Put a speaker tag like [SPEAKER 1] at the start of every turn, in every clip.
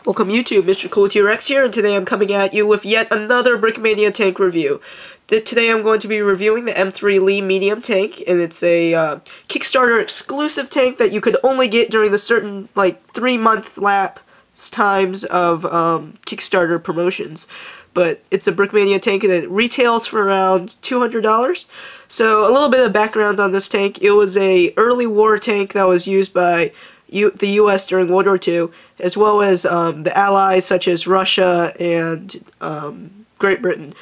[SPEAKER 1] Welcome YouTube, Mr. Cool T-Rex here, and today I'm coming at you with yet another Brickmania tank review. Today I'm going to be reviewing the M3 Lee medium tank, and it's a Kickstarter exclusive tank that you could only get during the certain, 3-month lapse times of Kickstarter promotions. But it's a Brickmania tank, and it retails for around $200. So a little bit of background on this tank. It was a early war tank that was used by the U.S. during World War II, as well as the Allies such as Russia and Great Britain.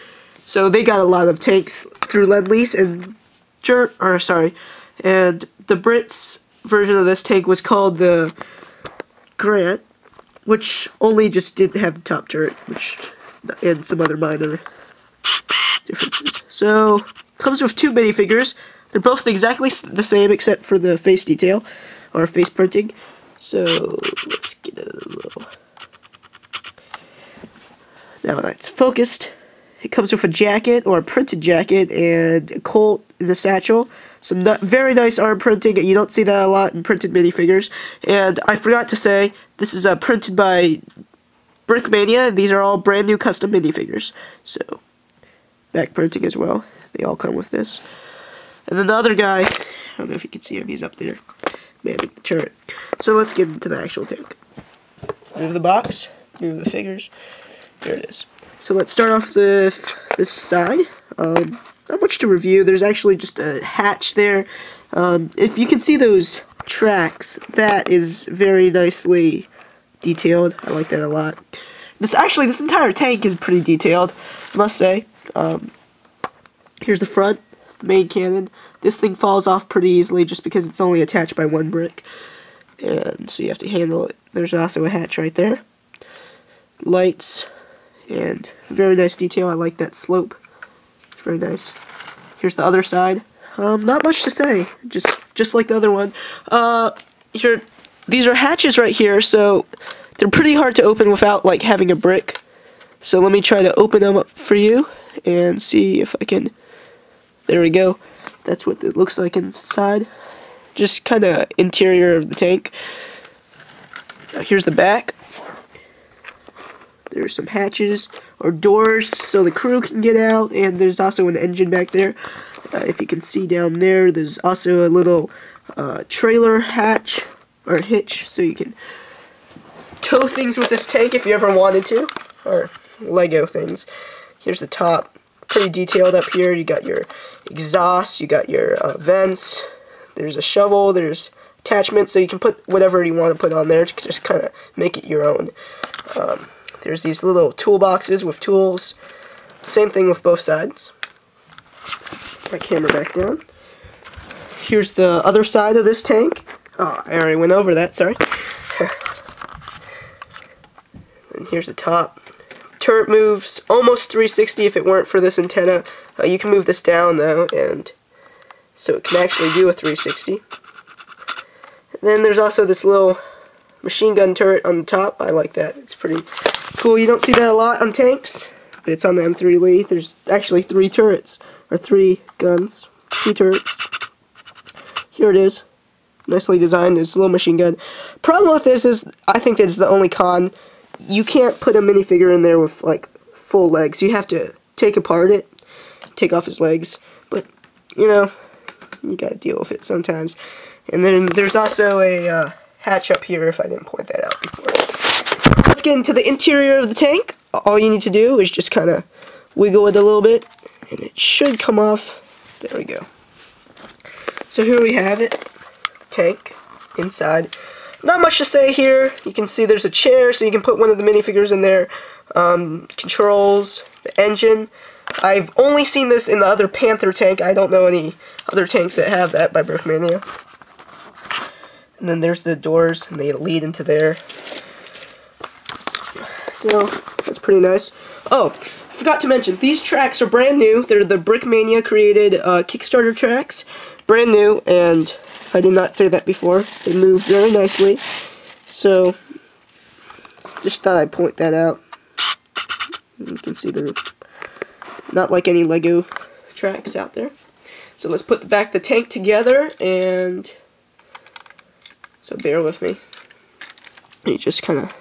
[SPEAKER 1] So they got a lot of tanks through Lend-Lease, and and the Brits' version of this tank was called the Grant, which only just didn't have the top turret, and some other minor differences. So comes with 2 minifigures. They're both exactly the same except for the face detail, or face printing. So let's get a little. Now that's focused. It comes with a jacket, or a printed jacket, and a Colt in the satchel. Some very nice arm printing. You don't see that a lot in printed minifigures. And I forgot to say, this is printed by Brickmania. These are all brand new custom minifigures. So back printing as well. They all come with this. And then the other guy, I don't know if you can see him, he's up there, manning the turret. So let's get into the actual tank. Move the box, move the figures, there it is. So let's start off this side. Not much to review, there's actually just a hatch there. If you can see those tracks, that is very nicely detailed. I like that a lot. This entire tank is pretty detailed, I must say. Here's the front. The main cannon. This thing falls off pretty easily just because it's only attached by 1 brick, and so you have to handle it. There's also a hatch right there. Lights, and very nice detail. I like that slope. It's very nice. Here's the other side. Not much to say. Just like the other one. These are hatches right here, so they're pretty hard to open without having a brick. So let me try to open them up for you and see if I can. There we go. That's what it looks like inside. Just kind of interior of the tank. Here's the back. There's some hatches or doors so the crew can get out, and there's also an engine back there. If you can see down there, there's also a little trailer hatch or hitch so you can tow things with this tank if you ever wanted to, or Lego things. Here's the top. Pretty detailed up here. You got your exhaust, you got your vents, there's a shovel, there's attachments, so you can put whatever you want to put on there to just kind of make it your own. There's these little toolboxes with tools. Same thing with both sides. Put my camera back down. Here's the other side of this tank. Oh, I already went over that, sorry. And here's the top. Turret moves almost 360 if it weren't for this antenna. You can move this down though, and so it can actually do a 360. And then there's also this little machine gun turret on the top. I like that. It's pretty cool. You don't see that a lot on tanks, but it's on the M3 Lee. There's actually 3 turrets, or 3 guns, 2 turrets. Here it is. Nicely designed. There's a little machine gun. Problem with this is, I think that's the only con. You can't put a minifigure in there with full legs. You have to take apart it, take off his legs, but you gotta deal with it sometimes. And then there's also a hatch up here if I didn't point that out before. Let's get into the interior of the tank. All you need to do is just kind of wiggle it a little bit, and it should come off. There we go. So here we have it. Tank inside. Not much to say here. You can see there's a chair, so you can put one of the minifigures in there. Controls, the engine. I've only seen this in the other Panther tank. I don't know any other tanks that have that by Brickmania. And then there's the doors, and they lead into there. So, that's pretty nice. Oh, I forgot to mention, these tracks are brand new. They're the Brickmania created Kickstarter tracks. Brand new, and if I did not say that before, they move very nicely. So, just thought I'd point that out. You can see they're not like any Lego tracks out there. So let's put the back of the tank together, and so bear with me. You just kind of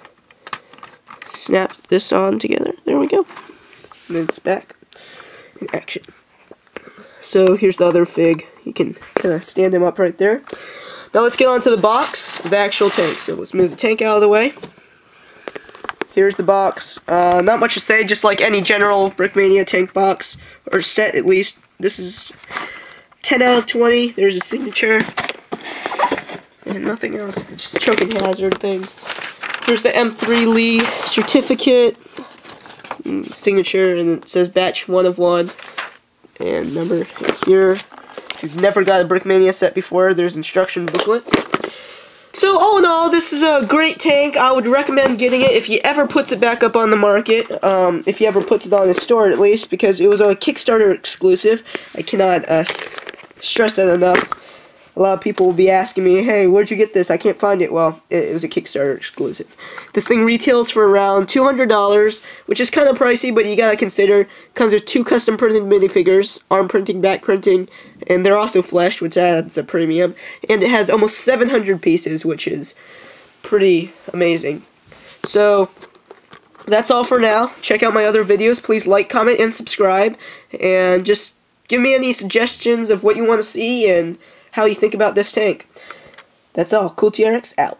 [SPEAKER 1] snap this on together. There we go. And then it's back in action. So here's the other fig. You can kind of stand him up right there. Now let's get on to the box of the actual tank. So let's move the tank out of the way. Here's the box. Not much to say, just like any general Brickmania tank box, or set at least. This is 10 out of 20. There's a signature. And nothing else. Just a choking hazard thing. Here's the M3 Lee certificate. Signature, and it says batch 1 of 1. And number here. If you've never got a Brickmania set before, there's instruction booklets. So, all in all, this is a great tank. I would recommend getting it if he ever puts it back up on the market. If he ever puts it on his store, at least, because it was a Kickstarter exclusive. I cannot stress that enough. A lot of people will be asking me, hey, where'd you get this? I can't find it. Well, it was a Kickstarter exclusive. This thing retails for around $200, which is kind of pricey, but you gotta consider it comes with 2 custom printed minifigures, arm printing, back printing, and they're also fleshed, which adds a premium. And it has almost 700 pieces, which is pretty amazing. So, that's all for now. Check out my other videos. Please like, comment, and subscribe. And just give me any suggestions of what you want to see and how you think about this tank. That's all. CoolTRX out.